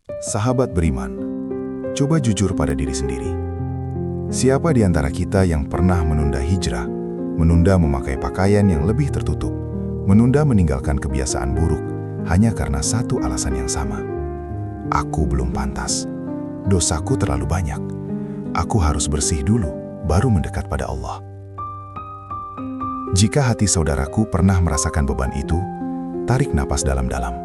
Sahabat beriman, coba jujur pada diri sendiri. Siapa di antara kita yang pernah menunda hijrah, menunda memakai pakaian yang lebih tertutup, menunda meninggalkan kebiasaan buruk, hanya karena satu alasan yang sama? Aku belum pantas. Dosaku terlalu banyak. Aku harus bersih dulu, baru mendekat pada Allah. Jika hati saudaraku pernah merasakan beban itu, tarik napas dalam-dalam.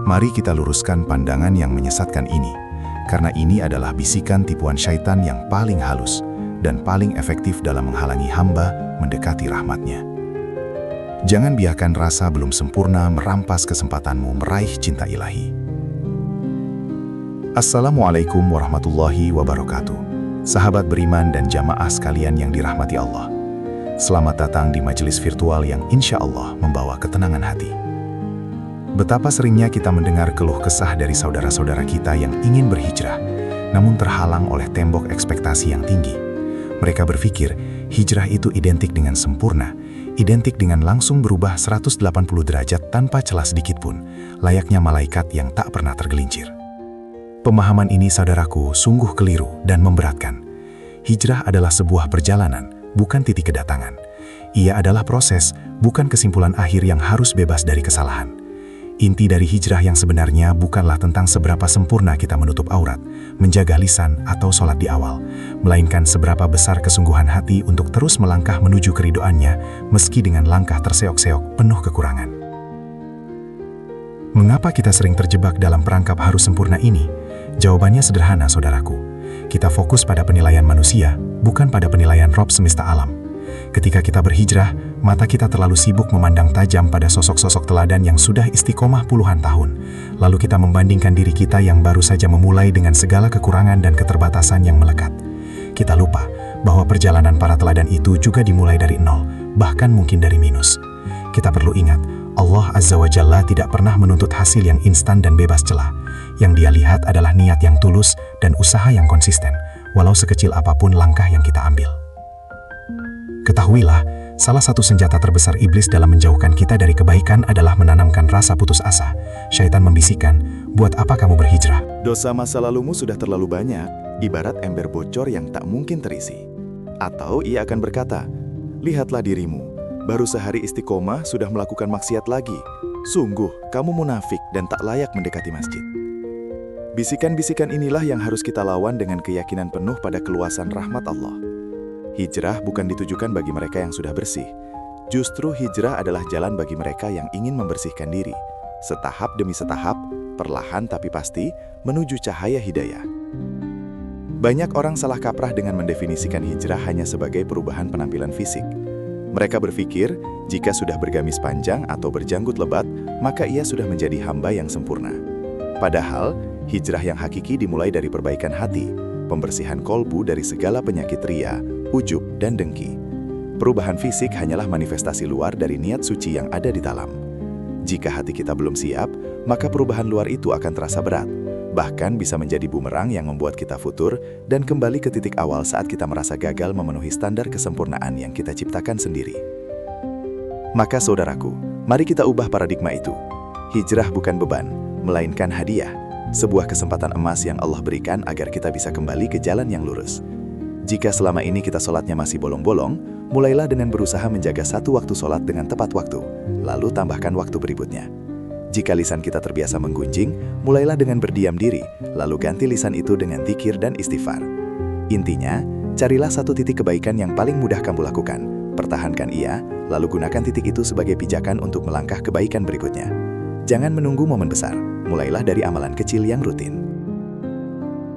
Mari kita luruskan pandangan yang menyesatkan ini, karena ini adalah bisikan tipuan syaitan yang paling halus dan paling efektif dalam menghalangi hamba mendekati rahmatnya. Jangan biarkan rasa belum sempurna merampas kesempatanmu meraih cinta ilahi. Assalamualaikum warahmatullahi wabarakatuh. Sahabat beriman dan jamaah sekalian yang dirahmati Allah. Selamat datang di majelis virtual yang insya Allah membawa ketenangan hati. Betapa seringnya kita mendengar keluh kesah dari saudara-saudara kita yang ingin berhijrah, namun terhalang oleh tembok ekspektasi yang tinggi. Mereka berpikir hijrah itu identik dengan sempurna, identik dengan langsung berubah 180 derajat tanpa celah sedikit pun, layaknya malaikat yang tak pernah tergelincir. Pemahaman ini, saudaraku, sungguh keliru dan memberatkan. Hijrah adalah sebuah perjalanan, bukan titik kedatangan. Ia adalah proses, bukan kesimpulan akhir yang harus bebas dari kesalahan. Inti dari hijrah yang sebenarnya bukanlah tentang seberapa sempurna kita menutup aurat, menjaga lisan, atau sholat di awal, melainkan seberapa besar kesungguhan hati untuk terus melangkah menuju keridhoannya, meski dengan langkah terseok-seok penuh kekurangan. Mengapa kita sering terjebak dalam perangkap harus sempurna ini? Jawabannya sederhana, saudaraku. Kita fokus pada penilaian manusia, bukan pada penilaian Rob semesta alam. Ketika kita berhijrah, mata kita terlalu sibuk memandang tajam pada sosok-sosok teladan yang sudah istiqomah puluhan tahun. Lalu kita membandingkan diri kita yang baru saja memulai dengan segala kekurangan dan keterbatasan yang melekat. Kita lupa bahwa perjalanan para teladan itu juga dimulai dari nol, bahkan mungkin dari minus. Kita perlu ingat, Allah Azza wa Jalla tidak pernah menuntut hasil yang instan dan bebas celah. Yang Dia lihat adalah niat yang tulus dan usaha yang konsisten, walau sekecil apapun langkah yang kita ambil. Ketahuilah, salah satu senjata terbesar iblis dalam menjauhkan kita dari kebaikan adalah menanamkan rasa putus asa. Syaitan membisikkan, buat apa kamu berhijrah? Dosa masa lalumu sudah terlalu banyak, ibarat ember bocor yang tak mungkin terisi. Atau ia akan berkata, lihatlah dirimu, baru sehari istiqomah sudah melakukan maksiat lagi. Sungguh, kamu munafik dan tak layak mendekati masjid. Bisikan-bisikan inilah yang harus kita lawan dengan keyakinan penuh pada keluasan rahmat Allah. Hijrah bukan ditujukan bagi mereka yang sudah bersih. Justru hijrah adalah jalan bagi mereka yang ingin membersihkan diri. Setahap demi setahap, perlahan tapi pasti, menuju cahaya hidayah. Banyak orang salah kaprah dengan mendefinisikan hijrah hanya sebagai perubahan penampilan fisik. Mereka berpikir, jika sudah bergamis panjang atau berjanggut lebat, maka ia sudah menjadi hamba yang sempurna. Padahal, hijrah yang hakiki dimulai dari perbaikan hati, pembersihan kolbu dari segala penyakit ria, ujub, dan dengki. Perubahan fisik hanyalah manifestasi luar dari niat suci yang ada di dalam. Jika hati kita belum siap, maka perubahan luar itu akan terasa berat, bahkan bisa menjadi bumerang yang membuat kita futur dan kembali ke titik awal saat kita merasa gagal memenuhi standar kesempurnaan yang kita ciptakan sendiri. Maka saudaraku, mari kita ubah paradigma itu. Hijrah bukan beban, melainkan hadiah, sebuah kesempatan emas yang Allah berikan agar kita bisa kembali ke jalan yang lurus. Jika selama ini kita sholatnya masih bolong-bolong, mulailah dengan berusaha menjaga satu waktu sholat dengan tepat waktu, lalu tambahkan waktu berikutnya. Jika lisan kita terbiasa menggunjing, mulailah dengan berdiam diri, lalu ganti lisan itu dengan dzikir dan istighfar. Intinya, carilah satu titik kebaikan yang paling mudah kamu lakukan, pertahankan ia, lalu gunakan titik itu sebagai pijakan untuk melangkah kebaikan berikutnya. Jangan menunggu momen besar, mulailah dari amalan kecil yang rutin.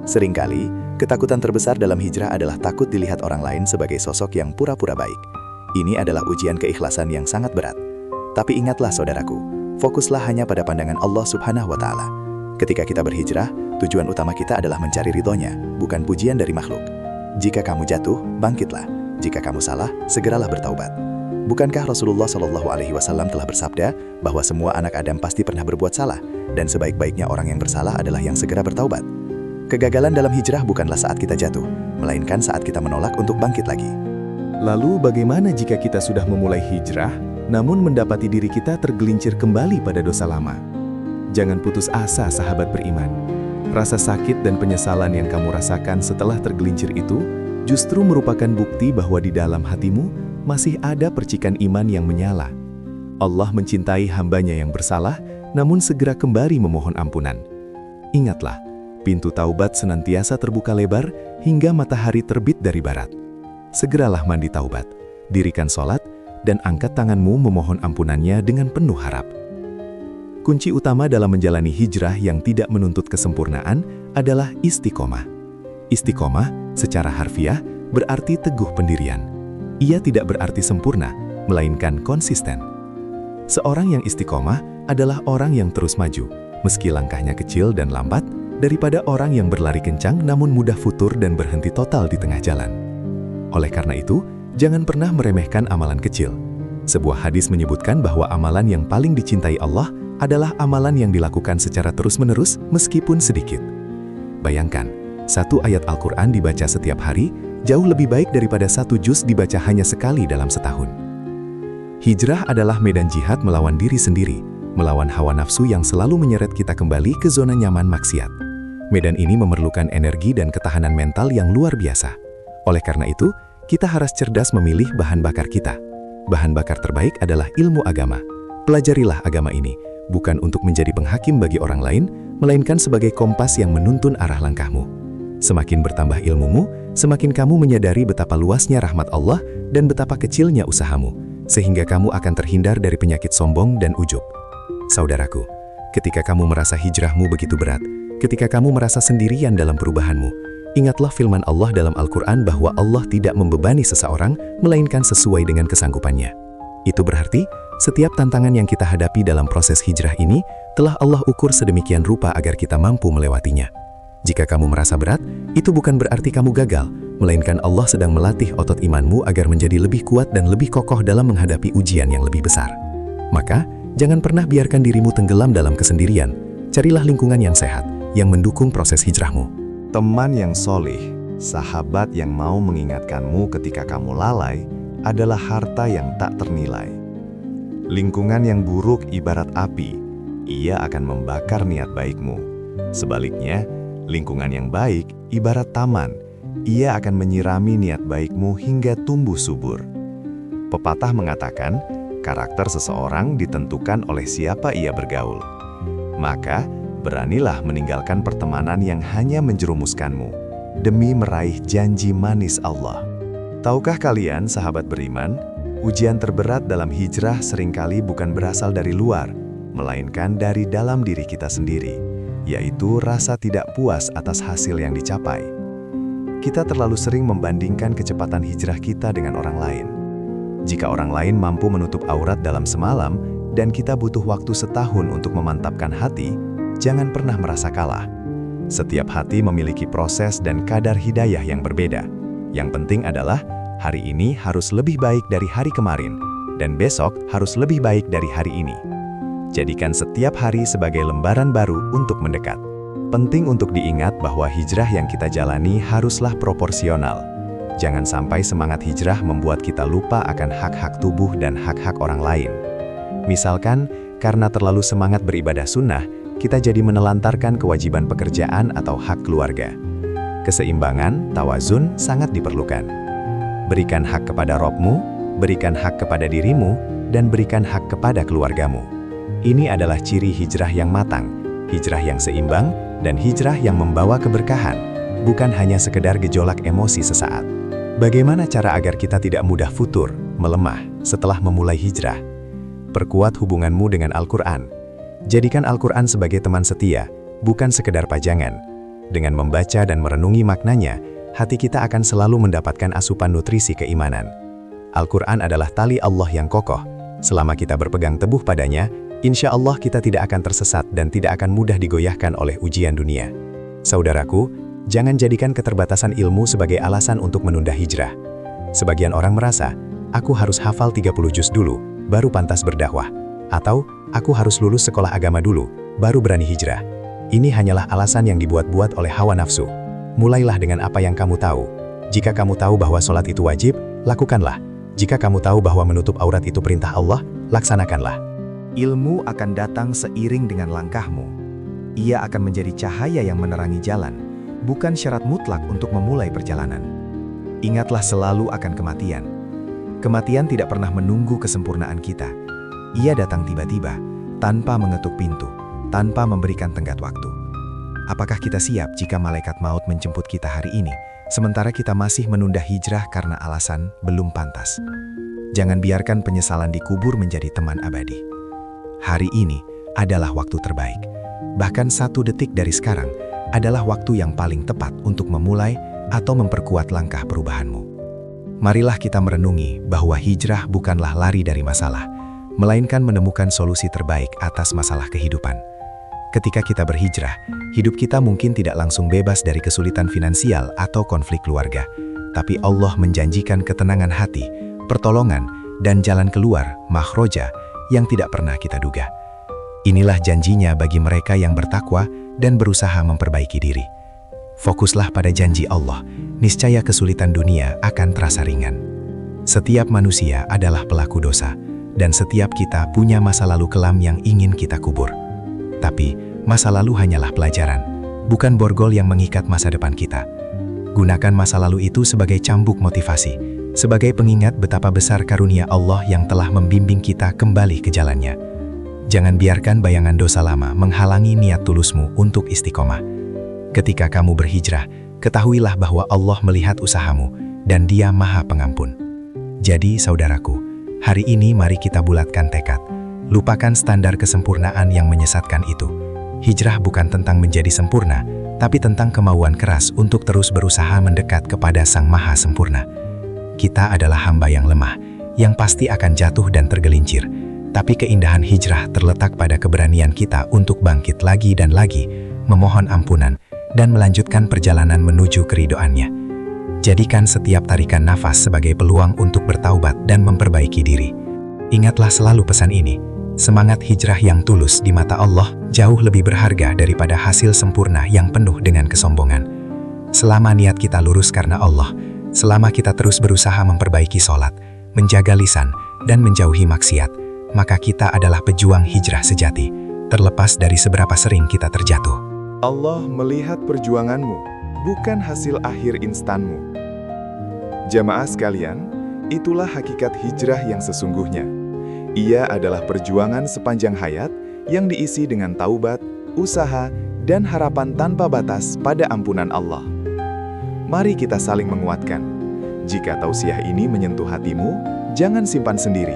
Seringkali, ketakutan terbesar dalam hijrah adalah takut dilihat orang lain sebagai sosok yang pura-pura baik. Ini adalah ujian keikhlasan yang sangat berat. Tapi ingatlah saudaraku, fokuslah hanya pada pandangan Allah Subhanahu wa Ta'ala. Ketika kita berhijrah, tujuan utama kita adalah mencari ridhonya, bukan pujian dari makhluk. Jika kamu jatuh, bangkitlah. Jika kamu salah, segeralah bertaubat. Bukankah Rasulullah SAW telah bersabda bahwa semua anak Adam pasti pernah berbuat salah, dan sebaik-baiknya orang yang bersalah adalah yang segera bertaubat? Kegagalan dalam hijrah bukanlah saat kita jatuh, melainkan saat kita menolak untuk bangkit lagi. Lalu bagaimana jika kita sudah memulai hijrah, namun mendapati diri kita tergelincir kembali pada dosa lama? Jangan putus asa, sahabat beriman. Rasa sakit dan penyesalan yang kamu rasakan setelah tergelincir itu justru merupakan bukti bahwa di dalam hatimu masih ada percikan iman yang menyala. Allah mencintai hambanya yang bersalah, namun segera kembali memohon ampunan. Ingatlah, pintu taubat senantiasa terbuka lebar hingga matahari terbit dari barat. Segeralah mandi taubat, dirikan sholat, dan angkat tanganmu memohon ampunannya dengan penuh harap. Kunci utama dalam menjalani hijrah yang tidak menuntut kesempurnaan adalah istiqomah. Istiqomah, secara harfiah, berarti teguh pendirian. Ia tidak berarti sempurna, melainkan konsisten. Seorang yang istiqomah adalah orang yang terus maju, meski langkahnya kecil dan lambat, daripada orang yang berlari kencang namun mudah futur dan berhenti total di tengah jalan. Oleh karena itu, jangan pernah meremehkan amalan kecil. Sebuah hadis menyebutkan bahwa amalan yang paling dicintai Allah adalah amalan yang dilakukan secara terus-menerus meskipun sedikit. Bayangkan, satu ayat Al-Quran dibaca setiap hari jauh lebih baik daripada satu juz dibaca hanya sekali dalam setahun. Hijrah adalah medan jihad melawan diri sendiri, melawan hawa nafsu yang selalu menyeret kita kembali ke zona nyaman maksiat. Medan ini memerlukan energi dan ketahanan mental yang luar biasa. Oleh karena itu, kita harus cerdas memilih bahan bakar kita. Bahan bakar terbaik adalah ilmu agama. Pelajarilah agama ini, bukan untuk menjadi penghakim bagi orang lain, melainkan sebagai kompas yang menuntun arah langkahmu. Semakin bertambah ilmumu, semakin kamu menyadari betapa luasnya rahmat Allah dan betapa kecilnya usahamu, sehingga kamu akan terhindar dari penyakit sombong dan ujub. Saudaraku, ketika kamu merasa hijrahmu begitu berat, ketika kamu merasa sendirian dalam perubahanmu, ingatlah firman Allah dalam Al-Quran bahwa Allah tidak membebani seseorang, melainkan sesuai dengan kesanggupannya. Itu berarti, setiap tantangan yang kita hadapi dalam proses hijrah ini telah Allah ukur sedemikian rupa agar kita mampu melewatinya. Jika kamu merasa berat, itu bukan berarti kamu gagal, melainkan Allah sedang melatih otot imanmu agar menjadi lebih kuat dan lebih kokoh dalam menghadapi ujian yang lebih besar. Maka, jangan pernah biarkan dirimu tenggelam dalam kesendirian. Carilah lingkungan yang sehat, yang mendukung proses hijrahmu. Teman yang solih, sahabat yang mau mengingatkanmu ketika kamu lalai, adalah harta yang tak ternilai. Lingkungan yang buruk ibarat api, ia akan membakar niat baikmu. Sebaliknya, lingkungan yang baik ibarat taman, ia akan menyirami niat baikmu hingga tumbuh subur. Pepatah mengatakan, karakter seseorang ditentukan oleh siapa ia bergaul. Maka, beranilah meninggalkan pertemanan yang hanya menjerumuskanmu, demi meraih janji manis Allah. Tahukah kalian, sahabat beriman, ujian terberat dalam hijrah seringkali bukan berasal dari luar, melainkan dari dalam diri kita sendiri, yaitu rasa tidak puas atas hasil yang dicapai. Kita terlalu sering membandingkan kecepatan hijrah kita dengan orang lain. Jika orang lain mampu menutup aurat dalam semalam, dan kita butuh waktu setahun untuk memantapkan hati, jangan pernah merasa kalah. Setiap hati memiliki proses dan kadar hidayah yang berbeda. Yang penting adalah, hari ini harus lebih baik dari hari kemarin, dan besok harus lebih baik dari hari ini. Jadikan setiap hari sebagai lembaran baru untuk mendekat. Penting untuk diingat bahwa hijrah yang kita jalani haruslah proporsional. Jangan sampai semangat hijrah membuat kita lupa akan hak-hak tubuh dan hak-hak orang lain. Misalkan, karena terlalu semangat beribadah sunnah, kita jadi menelantarkan kewajiban pekerjaan atau hak keluarga. Keseimbangan, tawazun sangat diperlukan. Berikan hak kepada Robmu, berikan hak kepada dirimu, dan berikan hak kepada keluargamu. Ini adalah ciri hijrah yang matang, hijrah yang seimbang, dan hijrah yang membawa keberkahan, bukan hanya sekedar gejolak emosi sesaat. Bagaimana cara agar kita tidak mudah futur, melemah, setelah memulai hijrah? Perkuat hubunganmu dengan Al-Quran. Jadikan Al-Quran sebagai teman setia, bukan sekedar pajangan. Dengan membaca dan merenungi maknanya, hati kita akan selalu mendapatkan asupan nutrisi keimanan. Al-Quran adalah tali Allah yang kokoh. Selama kita berpegang teguh padanya, insya Allah kita tidak akan tersesat dan tidak akan mudah digoyahkan oleh ujian dunia. Saudaraku, jangan jadikan keterbatasan ilmu sebagai alasan untuk menunda hijrah. Sebagian orang merasa, aku harus hafal 30 juz dulu, baru pantas berdakwah. Atau, aku harus lulus sekolah agama dulu, baru berani hijrah. Ini hanyalah alasan yang dibuat-buat oleh hawa nafsu. Mulailah dengan apa yang kamu tahu. Jika kamu tahu bahwa sholat itu wajib, lakukanlah. Jika kamu tahu bahwa menutup aurat itu perintah Allah, laksanakanlah. Ilmu akan datang seiring dengan langkahmu. Ia akan menjadi cahaya yang menerangi jalan, bukan syarat mutlak untuk memulai perjalanan. Ingatlah selalu akan kematian. Kematian tidak pernah menunggu kesempurnaan kita. Ia datang tiba-tiba, tanpa mengetuk pintu, tanpa memberikan tenggat waktu. Apakah kita siap jika malaikat maut menjemput kita hari ini, sementara kita masih menunda hijrah karena alasan belum pantas? Jangan biarkan penyesalan dikubur menjadi teman abadi. Hari ini adalah waktu terbaik. Bahkan 1 detik dari sekarang adalah waktu yang paling tepat untuk memulai atau memperkuat langkah perubahanmu. Marilah kita merenungi bahwa hijrah bukanlah lari dari masalah, melainkan menemukan solusi terbaik atas masalah kehidupan. Ketika kita berhijrah, hidup kita mungkin tidak langsung bebas dari kesulitan finansial atau konflik keluarga, tapi Allah menjanjikan ketenangan hati, pertolongan, dan jalan keluar, makhroja, yang tidak pernah kita duga. Inilah janjinya bagi mereka yang bertakwa dan berusaha memperbaiki diri. Fokuslah pada janji Allah, niscaya kesulitan dunia akan terasa ringan. Setiap manusia adalah pelaku dosa, dan setiap kita punya masa lalu kelam yang ingin kita kubur. Tapi, masa lalu hanyalah pelajaran, bukan borgol yang mengikat masa depan kita. Gunakan masa lalu itu sebagai cambuk motivasi, sebagai pengingat betapa besar karunia Allah yang telah membimbing kita kembali ke jalannya. Jangan biarkan bayangan dosa lama menghalangi niat tulusmu untuk istiqomah. Ketika kamu berhijrah, ketahuilah bahwa Allah melihat usahamu dan Dia Maha Pengampun. Jadi, saudaraku, hari ini mari kita bulatkan tekad. Lupakan standar kesempurnaan yang menyesatkan itu. Hijrah bukan tentang menjadi sempurna, tapi tentang kemauan keras untuk terus berusaha mendekat kepada Sang Maha Sempurna. Kita adalah hamba yang lemah, yang pasti akan jatuh dan tergelincir. Tapi keindahan hijrah terletak pada keberanian kita untuk bangkit lagi dan lagi, memohon ampunan, dan melanjutkan perjalanan menuju keridhoannya. Jadikan setiap tarikan nafas sebagai peluang untuk bertaubat dan memperbaiki diri. Ingatlah selalu pesan ini, semangat hijrah yang tulus di mata Allah jauh lebih berharga daripada hasil sempurna yang penuh dengan kesombongan. Selama niat kita lurus karena Allah, selama kita terus berusaha memperbaiki sholat, menjaga lisan, dan menjauhi maksiat, maka kita adalah pejuang hijrah sejati, terlepas dari seberapa sering kita terjatuh. Allah melihat perjuanganmu, bukan hasil akhir instanmu. Jamaah sekalian, itulah hakikat hijrah yang sesungguhnya. Ia adalah perjuangan sepanjang hayat yang diisi dengan taubat, usaha, dan harapan tanpa batas pada ampunan Allah. Mari kita saling menguatkan. Jika tausiah ini menyentuh hatimu, jangan simpan sendiri.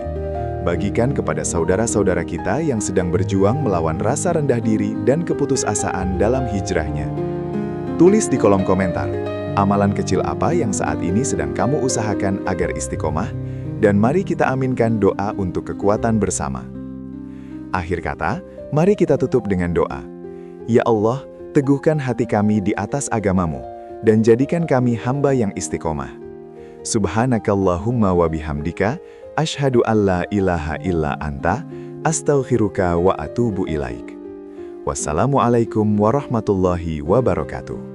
Bagikan kepada saudara-saudara kita yang sedang berjuang melawan rasa rendah diri dan keputusasaan dalam hijrahnya. Tulis di kolom komentar, amalan kecil apa yang saat ini sedang kamu usahakan agar istiqomah, dan mari kita aminkan doa untuk kekuatan bersama. Akhir kata, mari kita tutup dengan doa. Ya Allah, teguhkan hati kami di atas agamamu, dan jadikan kami hamba yang istiqomah. Subhanakallahumma wa bihamdika, asyhadu alla ilaha illa anta, astaghfiruka wa atubu ilaik. Wassalamualaikum warahmatullahi wabarakatuh.